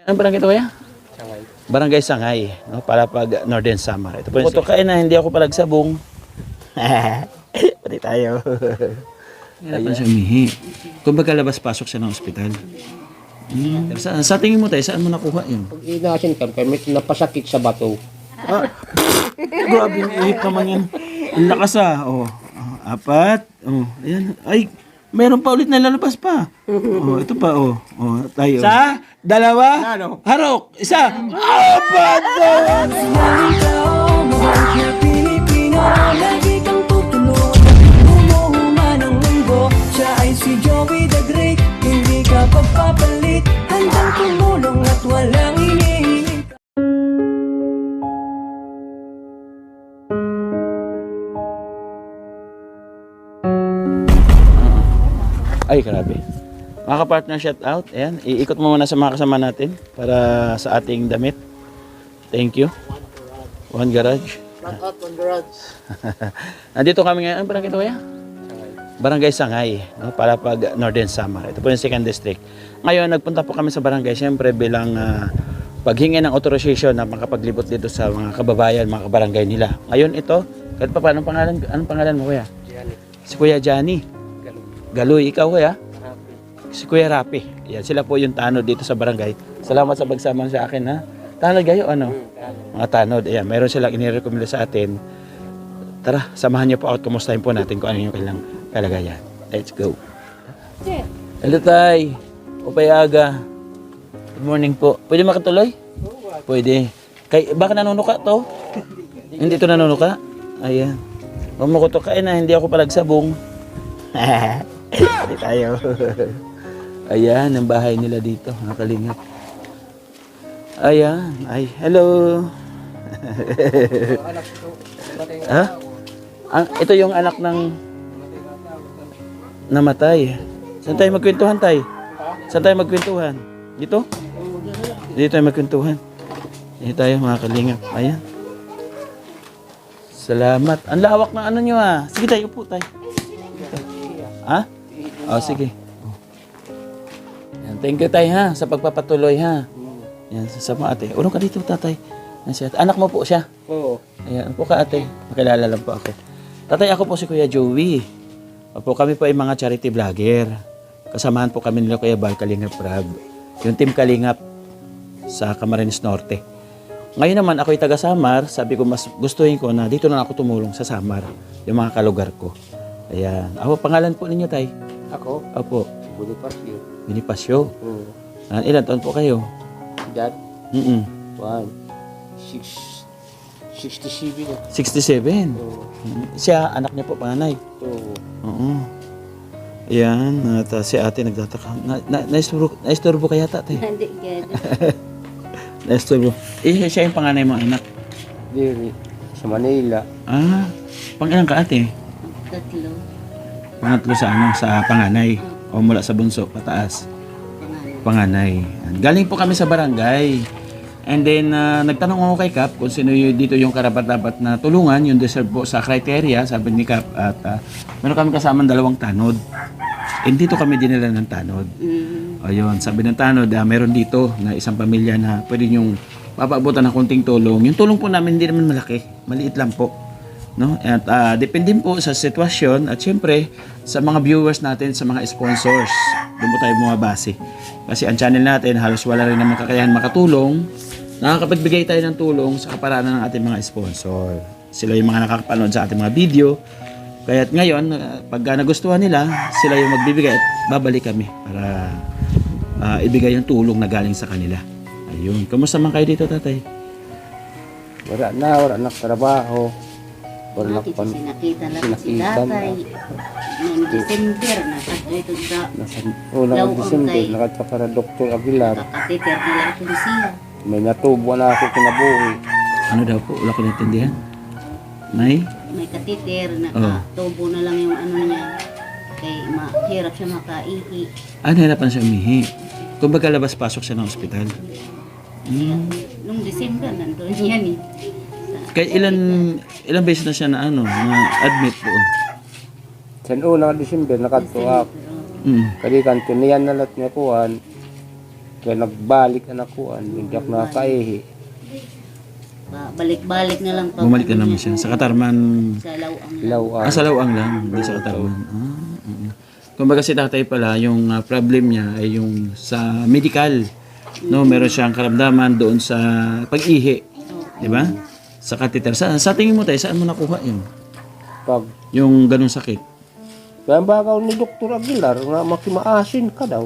Ang barangay ito kaya? Sangay. Barangay Sangay, no? Para pag Northern Samar. Ito po yung kain na hindi ako palagsabong. Pati tayo. Ayun siya umihi. Kung baga labas-pasok siya ng ospital. Sa tingin mo tayo, saan mo nakuha yun? Pag inasin ka, may napasakit sa bato. Ah, grabe yung ihip naman yan. Ang lakas oh. Apat. Oh, ayan. Ay, meron pa ulit na lalabas pa. Oh, ito pa tayo. Sa dalawa. Ano? Harok. Isa. Apat. Pilipino, lagi kang tutulog. Umuhuman ang mundo. Siya ay si Joey the Great. Hindi ka pagpapalit. Handang tumulong at walang inihiling. Ay, grabe. Mga ka-partner, shout out. Ayan, iikot mo muna sa mga kasama natin para sa ating damit. Thank you. One Garage. Shout out on the roads. Nandito kami ngayon. Ang barangay ito kaya? Sangay. Barangay Sangay, no? Para pag Northern Samar. Ito po yung 2nd District. Ngayon, nagpunta po kami sa barangay, siyempre bilang paghingi ng authorization na makapaglibot dito sa mga kababayan, mga kabarangay nila. Ngayon ito, kahit pa paano anong pangalan mo kuya? Yan. Si Kuya Johnny. Galong. Galoy, ikaw kuya? Happy. Si Kuya Rapi. Yan, sila po yung tanod dito sa barangay. Salamat sa pagsama sa akin ha. Tanod kayo, ano? Mga tanod. Ayan, meron silang inirekomenda sa atin. Tara, samahan niyo po ako at kumustahin po natin kung ano yung kailang kalagayan. Let's go. Hello, Tay. Upay aga. Good morning po. Pwede makatuloy? Pwede. Baka nanunuka to? Hindi to nanunuka? Ayan. Huwag to kain na, hindi ako palagsabong. Pati tayo. Ayan, ang bahay nila dito. Nakalingap. Ayan. Ay, hello. Ha? Ito yung anak ng namatay. Saan tayo magkwentuhan, Tay? Saan tayo magkwentuhan? Dito? Dito tayo magkwentuhan. Dito tayo mga kalingap. Ayan. Salamat. Ang lawak ng ano nyo Sige tayo po tayo. Ha? Sige. Yan, thank you tayo sa pagpapatuloy Yan, sama ate. Urong ka dito tatay. Anak mo po siya. Oo. Ayan, po ka ate. Makilala lang po ako. Tatay, ako po si Kuya Joey. Opo, kami po ay mga charity vlogger. Kasamahan po kami nila Kuya Bal Kalingap Rab. Yung team Kalingap sa Camarines Norte. Ngayon naman ako'y taga Samar. Sabi ko mas gustuhin ko na dito na ako tumulong sa Samar. Yung mga kalugar ko. Ayan. Ako, pangalan po ninyo, tay? Ako? Opo. Bonifacio. Bonifacio. Oo. Ilan taon po kayo? Dad. 67 67 na. 67. Oo. Siya, anak niya po, panganay. Oo. Oo. Ayan. At si ate nagtataka. Naisturbo kaya tatay? Hindi gano'n. Naisturbo. Siya yung panganay mo anak. Diri. Sa Manila. Pangilan ka ate? Tatlo. Pangatlo sa panganay. O mula sa bunso, pataas. Pangalan. Panganay. Galing po kami sa barangay. And then, nagtanong ako kay Kap kung sino dito yung karapat-dapat na tulungan, yung deserve po sa criteria, sabi ni Kap. At meron kami kasamang 2 tanod. And dito kami dinala ng tanod. Ayun, sabi ng tanod, meron dito na isang pamilya na pwede nyong papaabutan ng konting tulong. Yung tulong po namin hindi naman malaki, maliit lang po. No? At depende po sa sitwasyon at syempre sa mga viewers natin, sa mga sponsors. Doon po tayo bumabase. Kasi ang channel natin halos wala rin naman kakayahan makatulong. Nakakapagbigay tayo ng tulong sa kaparanan ng ating mga sponsor. Sila yung mga nakakapanood sa ating mga video. Kaya ngayon, pag nagustuhan nila, sila yung magbibigay at babalik kami para ibigay yung tulong na galing sa kanila. Ayun. Kamusta man kayo dito, tatay? Wala na trabaho. Wala Nakita pan. sinakita na si Sinakita tatay. Noong December, nasa dito sa Nasa unang Laong December, kay- nakatapara Dr. Aguilar. kakatiter na lang ito siya. May natubo na ako kinabuhi. Ano daw po? Wala ko naintindihan. May? May katiter, Oh. nakatubo na lang yung ano niya. Kay mahirap siya makaihi. Nahirapan siya umihi. Kung baga labas-pasok siya ng ospital. Noong December, nandun yan eh. Kaya ilang beses na siya na admit doon. Sa unang December, nakatuwa ako. Mm. Kadi kanto niyan na lahat niya kuhan. Kaya nagbalik na nakuan, hindi ako nakaihi. Balik-balik na lang. Bumalik na naman siya. Sa Katarman, Sa lawang. Lawan. sa Lawang lang, hindi sa Katarman. Kumbaga si tatay pala, yung problem niya ay yung sa medical. No, meron siyang karamdaman doon sa pag-ihi. Di ba? Sa catheter. Sa tingin mo tayo, saan mo nakuha yun? Pag Yung ganung sakit. kaya bagaw ni Dr. Aguilar nga makimaasin ka daw.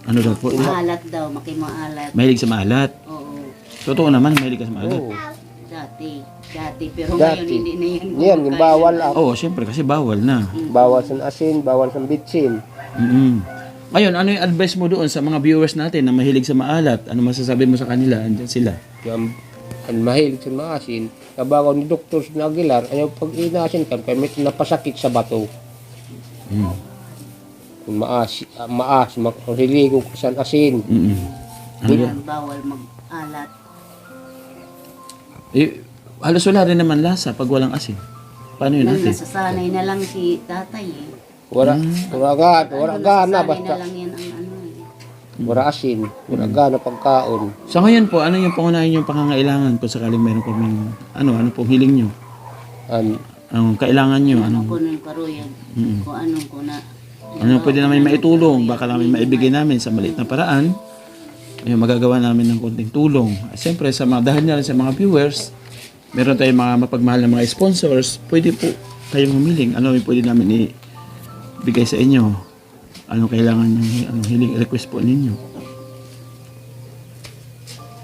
Ano daw po? Maalat daw, makimaalat. Mahilig sa maalat. Oo. Totoo naman, mahilig ka sa maalat. Oo. Dati. Pero Dati. ngayon hindi na yan. Yan, yung bawal ako. Oo, syempre kasi bawal na. Bawal sa asin, bawal sa bitsin. Ngayon, ano yung advice mo doon sa mga viewers natin na mahilig sa maalat? Ano masasabi mo sa kanila? Andyan sila. Kaya ang mahilig sa maasin, kabagaw ni Dr. Aguilar, ayaw pag inasin ka, kaya may napasakit sa bato. Kung maghiligo ka sa asin. Ano yan? Bawal mag-alat. Halos wala rin naman lasa pag walang asin. Paano yun natin? Nasasanay na lang si tatay eh. Wala gana, Nasasanay na basta lang yan ang ano eh. wala asin, wala gana pagkaon. So ngayon po, ano yung pangunahin yung pangangailangan kung sakaling meron kaming, ano pong hiling nyo? Anong kailangan nyo? Ano Anong, ko nung karuyan. Kung anong ko na. ano pwede namin maitulong? Baka namin maibigay namin sa maliit na paraan. Ayun, magagawa namin ng konting tulong. Siyempre, dahil na rin sa mga viewers, meron tayong mga mapagmahal na mga sponsors, pwede po kayong humiling. Ano yung pwede namin ibigay sa inyo? Anong kailangan nyo, anong hiling request po ninyo?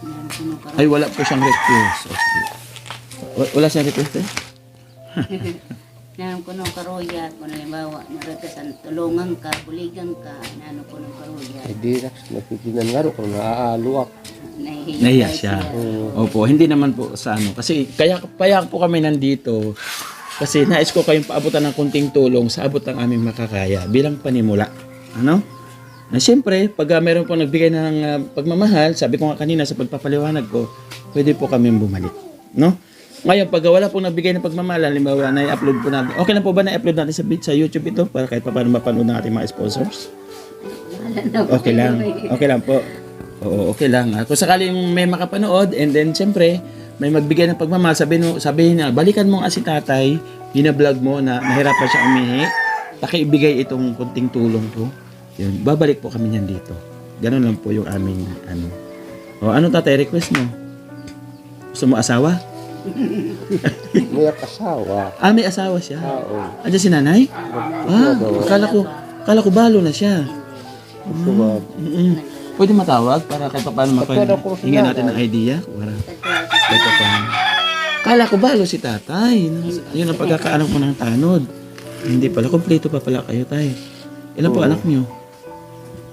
Meron ko nung karuyan. Ay, wala po siyang request. Okay. Wala siyang request eh? Meron ko nung karuyan. Kung halimbawa, naragasan, tulungan ka, buligan ka, meron ko nung karuyan. Hindi nakikinan nga rin kung naaaluak. Nahiya siya. Opo, hindi naman po sa ano. Kasi kaya po kami nandito. Kasi nais ko kayong paabutan ng kunting tulong sa abot ng aming makakaya bilang panimula. Ano? Na siyempre, pag meron po nagbigay ng pagmamahal, sabi ko nga kanina sa pagpapaliwanag ko, pwede po kami bumalik. No? Ngayon, pag wala pong nagbigay ng pagmamahal, halimbawa na-upload po natin. Okay lang po ba na-upload natin sa YouTube ito para kahit paano mapanood ng ating mga sponsors? Okay lang. Okay lang po. Oo, okay lang. Kung sakaling may makapanood and then siyempre, may magbigay ng pagmamahal, sabihin na, balikan mo nga si tatay, binablog mo na nahirapan siya umihi, pakiibigay itong kunting tulong po. Yun, babalik po kami niyan dito. Ganun lang po yung aming ano. O, ano tatay, request mo? Gusto mo asawa? May asawa. Ah, may asawa siya. Oo. Andiyan si nanay? Ah, akala ko balo na siya. Suwag. Pwede matawag para kahit paano mapahinggan natin ng idea. Kala ko balo si tatay. Yun ang pagkakaanak mo ng tanod. Hindi pala, kompleto pa pala kayo tay. Ilan po anak niyo?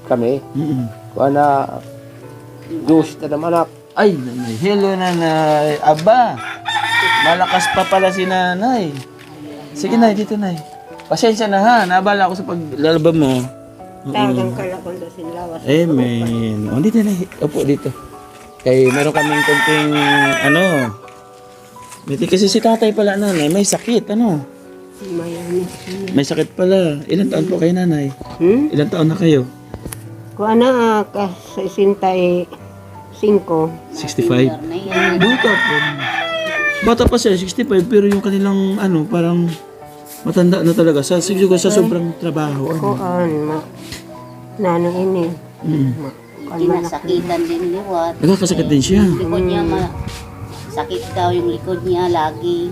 Kami, kung na, Diyos na naman anak. Ay, nanay. Hello nanay. Aba, malakas pa pala si nanay. Sige nay, dito nay. Pasensya na ha, nabala ako sa paglalaba mo. Tagang kalakol na sila. Amen. O, dito na. Opo, dito. Kaya meron kaming konting, kasi si tatay pala, nanay, may sakit, May sakit pala. Ilan taon po kayo, nanay? Ilan taon na kayo? Kung ano, ka 65. 65. Bata po. Bata pa siya, 65, pero yung kanilang, parang matanda na talaga. Siguro sa sobrang trabaho. Kuan, nanong ini. Kinasakitan din liwat. Nagkakasakit din siya. Likod niya sakit daw yung likod niya lagi.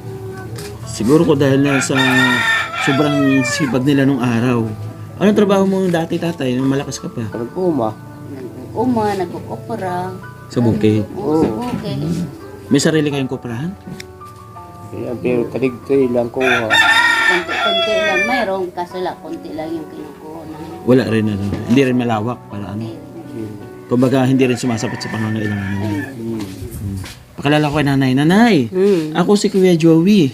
Siguro ko dahil na sa sobrang sipag nila nung araw. Anong trabaho mo dati, tatay, nung malakas ka pa? Nag-uma. Nag-opera. Sa bukid. Oo, sa bukid. May sarili kayong koprahan? Pero taligtoy lang ko. Konti lang mayroong, kaso lang konti lang yung kinukuha na. Wala rin hindi rin malawak para Kumbaga hindi rin sumasapat sa pangangailangan nila. Pakilala ko kay nanay. Nanay, ako si Kuya Joey.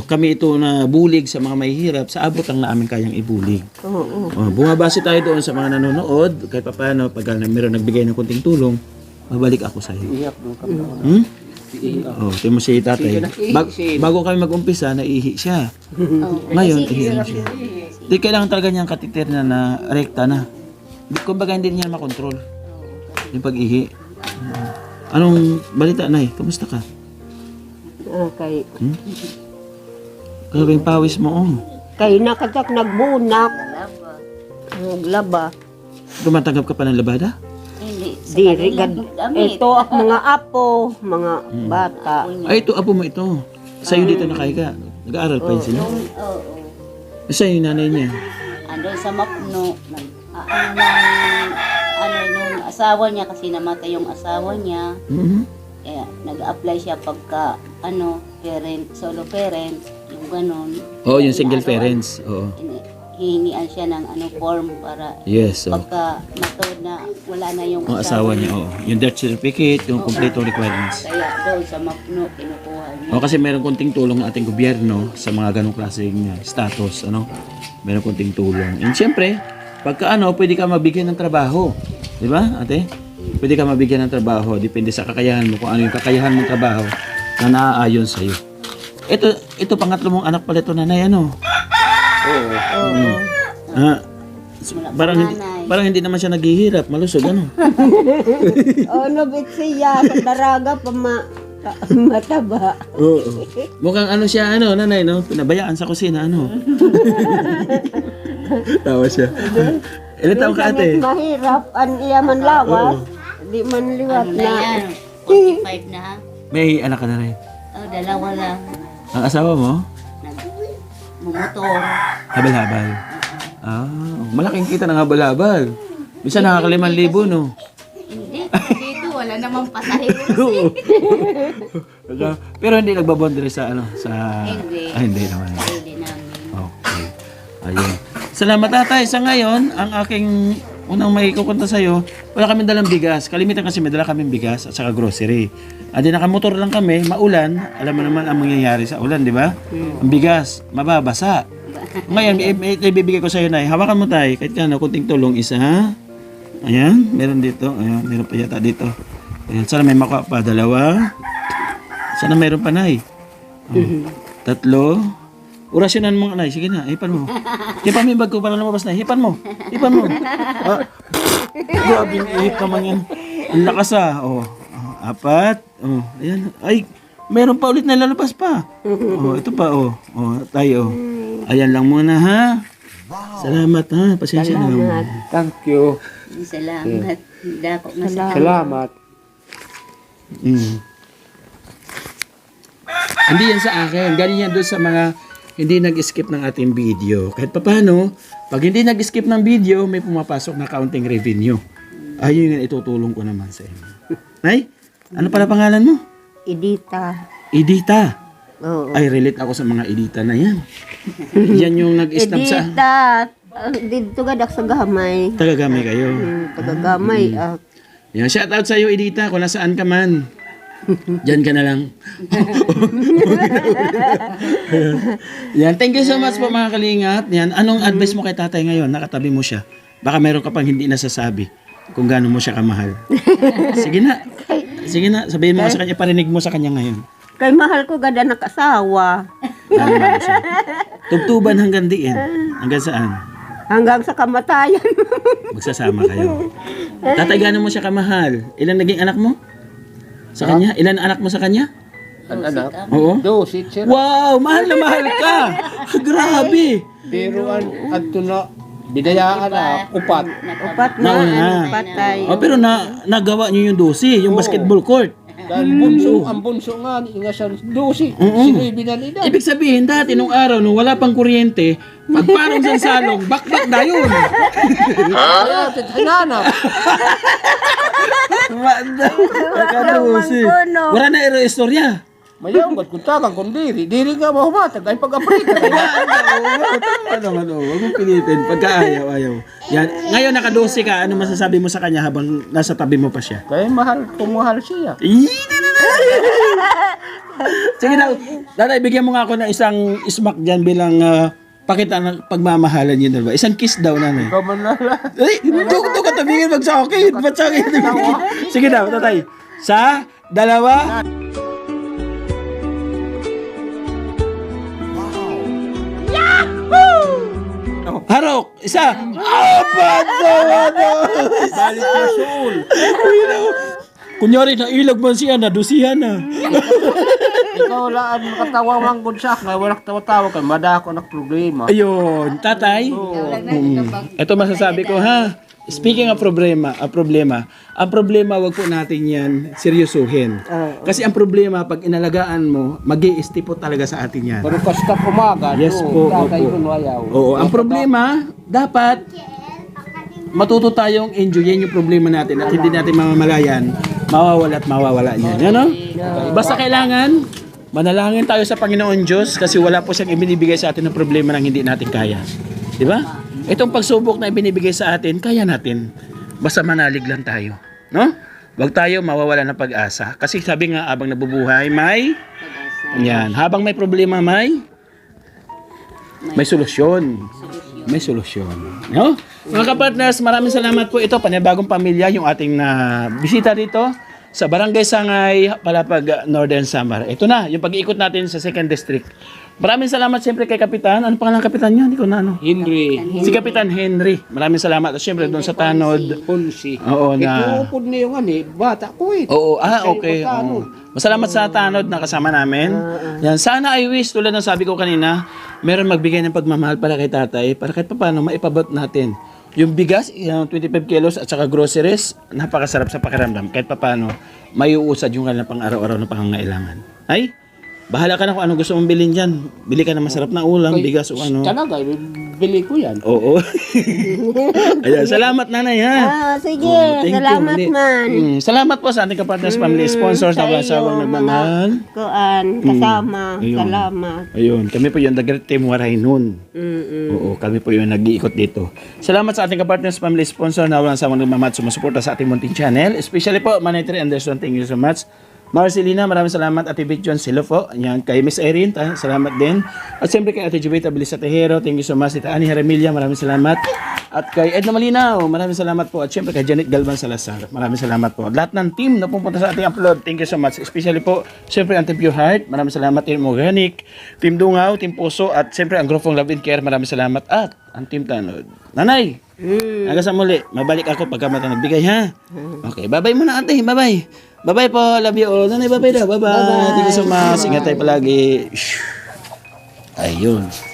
Kami ito na bulig sa mga mahihirap sa abot ang namin kayang ibulig. Bumabase tayo doon sa mga nanonood, kahit paano pag meron nagbigay ng kunting tulong, babalik ako sa iyo. Iyak mo kami. Timo si tatay. Bago kami mag-umpisa, naihi siya. Ngayon, ihi na siya. Di kailangan talaga niyang katitir na rekta na. Kumbaga hindi niya makontrol. Yung pag-ihi. Anong balita, Nay? Kamusta ka? Kay Grabe yung pawis mo, oh. kay nakatak nagbunak, Laba. naglaba. Tumatanggap ka pa ng labada? Hindi. Sa Diri kanilang gad. damit. Ito ang mga apo, mga bata. Ay, ito, apo mo ito. Sa'yo dito nakahiga. Nag-aaral pa yun sila. Oo. Sa'yo yung nanay niya. Ano sa Mapno, nung asawa niya kasi namatay yung asawa niya. Kaya nag-apply siya pagka solo parent, yung ganon. Oo, yung single Inaarawan- parents. Oo. Hihingian siya ng form para Yes, oo. pagka matuod na wala na yung Ang asawa niya, oo. Yung death certificate, yung complete requirements. Kaya doon sa Mapno, kinukuha niya. O kasi meron konting tulong ng ating gobyerno sa mga ganong klaseng status, ano? Meron konting tulong. And siyempre, pagka pwede ka mabigyan ng trabaho. Di ba, ate? Pwede ka mabigyan ng trabaho. Depende sa kakayahan mo, kung ano yung kakayahan mong trabaho na naaayon sa'yo. Ito pangatlo mong anak pala ito, nanay, ano? Oo. Ah, Wala pa parang hindi, nanay. parang hindi naman siya naghihirap, malusog, ano? Nabit siya sa daraga pa mataba. Oo. Mukhang siya, nanay, no? Pinabayaan sa kusina, ano? Tawa siya. Ilan taong ka, ate? Mahirap, iya man lawas, di man liwat Ano na na. yan? 45 na ha? May anak ka na rin. Oh, dalawa lang. Ang asawa mo? Mumotor. Habal-habal. Malaking kita ng habal-habal. Bisa nakaka-5,000, no? Hindi. Dito, wala namang pasahero. Oo. Pero hindi nagbabondre sa Hindi. hindi naman. Hindi namin. Okay. Ayun. Salamat, tatay. Sa ngayon, ang aking unang may kukunta sa'yo, wala kaming dalang bigas. Kalimitan kasi may dala kaming bigas at saka grocery. Adi nakamotor lang kami, maulan. Alam mo naman ang mangyayari sa ulan, di ba? Ang bigas, mababasa. Ngayon, ibibigay ko sa'yo, Nay. Hawakan mo, tay. Kahit kunting tulong, isa. Ayan, meron dito. Ayan, meron pa yata dito. Ayan, sana may makuha pa. 2. Sana meron pa, Nay. 3. Orasyonan mo, Nay. Sige na, hipan mo. Hipan mo yung bag ko para lumabas na. Hipan mo. Hipan mo. Grabe yung ihip naman yan. Ang lakas Oh. 4. Ayan. Ay, meron pa ulit na lalabas pa. Ito pa, tayo. Ayan lang muna, ha? Salamat, ha? Pasensya na. Thank you. Salamat. Dako na sa Salamat. Hindi yan sa akin. Galing yan doon sa mga hindi nag-skip ng ating video. Kahit paano, pag hindi nag-skip ng video, may pumapasok na counting revenue. Ayun yung itutulong ko naman sa inyo. Nay, ano pala pangalan mo? Edita. Edita. Oo. Ay, relate ako sa mga Edita na yan. Yan yung nag-snap sa... Edita. Dito gadak sa gamay. Tagagamay kayo. Tagagamay. Yan, shout out sa iyo, Edita, kung nasaan ka man. Diyan ka na lang. Yan, thank you so much po mga kalingap. Yan, anong advice mo kay tatay ngayon? Nakatabi mo siya. Baka meron ka pang hindi nasasabi kung gaano mo siya kamahal. Sige na. Sige na, sabihin mo sa kanya, parinig mo sa kanya ngayon. Kay mahal ko gada nakasawa. Ano ba siya? Tugtuban hanggang diin. Hanggang saan? Hanggang sa kamatayan. Magsasama kayo. Tatay, gaano mo siya kamahal? Ilan naging anak mo? Sa kanya? Ilan anak mo sa kanya? Ang anak. Oo. 2, sir. Wow! Mahal na mahal ka! Grabe! Pero adto na bidayaan na upat. Upat na. Nauna. Patay. Oh, pero nagawa niyo yung 12, yung basketball court. Dahil ang bunso nga, ingasan 12. Sino'y binalida. Ibig sabihin, dati nung araw, nung wala pang kuryente, pag parang sa salong, bakbak na yun. Kaya, hinanap. Wala na istorya. Mayaw, ba't kung tagang kung diri ka mahumatag, ay pag-aprita. Huwag mong pilitin. Pagka ayaw. Yan. Ngayon, naka-12 ka, ano masasabi mo sa kanya habang nasa tabi mo pa siya? Kaya mahal siya. Sige na, Tatay, bigyan mo nga ako ng isang smack dyan bilang pakita ng pagmamahalan niyo dalawa. Isang kiss daw, nanay. Ikaw man lala. Ay, doon ka tumingin magsakit. Ba't sakit? Sige na, Tatay. Sa, 2. Harok! Isa! Apat! Balik na soul. Kunyari na ilag man siya na, dusihan na. Ikaw laan makatawa mang gunsak nga wala tawa-tawa ka madako na problema. Ayun, tatay. Ito masasabi ko ha. Speaking of problema, ang problema wag po natin yan seryosuhin. Kasi ang problema pag inalagaan mo, mag-i-stipot talaga sa atin yan. Pero kasta umaga, Yes po, tatay opo. kun wayaw. Oo, ang problema, dapat matuto tayong enjoyin yung problema natin at hindi natin mamamalayan, mawawala niyan. Ano? Basta kailangan, manalangin tayo sa Panginoon Diyos kasi wala po siyang ibinibigay sa atin ng problema nang hindi natin kaya. Di ba? Itong pagsubok na ibinibigay sa atin, kaya natin. Basta manalig lang tayo. No? Huwag tayo mawawala ng pag-asa. Kasi sabi nga, habang nabubuhay, may... Yan. Habang may problema, may solusyon. May solusyon. No? Mga kapartners, maraming salamat po. Ito, panibagong pamilya, yung ating bisita dito sa Barangay Sangay, Palapag, Northern Samar. Ito na, yung pag-iikot natin sa 2nd District. Maraming salamat siyempre kay Kapitan. Ano pangalan ng Kapitan niya? Hindi ko na ano. Henry. Si Kapitan Henry. Maraming salamat. At siyempre doon sa Tanod. Ponsi. Oo na. Ituupod na yung bata ko eh. Oo, Siya okay. yung Tanod. Masalamat sa Tanod na kasama namin. Yan, sana I wish, tulad ng sabi ko kanina, meron magbigay ng pagmamahal para kay tatay, para kahit paano maipabot natin. Yung bigas, yung 25 kilos at saka groceries, napakasarap sa pakiramdam. Kahit paano, may uusad yung kanilang pang araw-araw na pangangailangan. Ay, bahala ka na kung anong gusto mong bilhin dyan. Bili ka na masarap na ulam, bigas o ano. Talaga, bili ko yan. Oo. Ayan, salamat nanay ha. Sige, Thank you. salamat Hindi. man. Salamat po sa ating kapartners family sponsors na kasawang nagmamahal. Kasama, Ayun. salamat. Ayun, kami po yung The Great Team Waray noon. Oo, kami po yung nag-iikot dito. Salamat sa ating kapartners family sponsor na walang sawang nagmamahal at sumusuporta sa ating munting channel. Especially po, Manetri Anderson, thank you so much. Marcelina, maraming salamat. Ate Vic John Silo po. Ayan, kay Miss Erin, salamat din. At siyempre kay Ate Jubita Belisa Tejero, thank you so much. Ate Ani Heremilia, maraming salamat. At kay Edna Malinaw, maraming salamat po. At siyempre kay Janet Galvan Salazar, maraming salamat po. Lahat ng team na pupunta sa ating upload, thank you so much. Especially po, siyempre ang Team Pure Heart, maraming salamat. Team Organic, Team Dungaw, Team Puso, at siyempre ang Grupong Love and Care, maraming salamat. At ang Team Tanod. Nanay, hanggang sa muli, mabalik ako pagka mata nagbigay ha. Okay, bye-bye muna ate, bye-bye. Bye-bye po, love you all. Nanay, bye-bye daw, bye-bye. Thank you so much. Ingat tayo palagi. Ayun.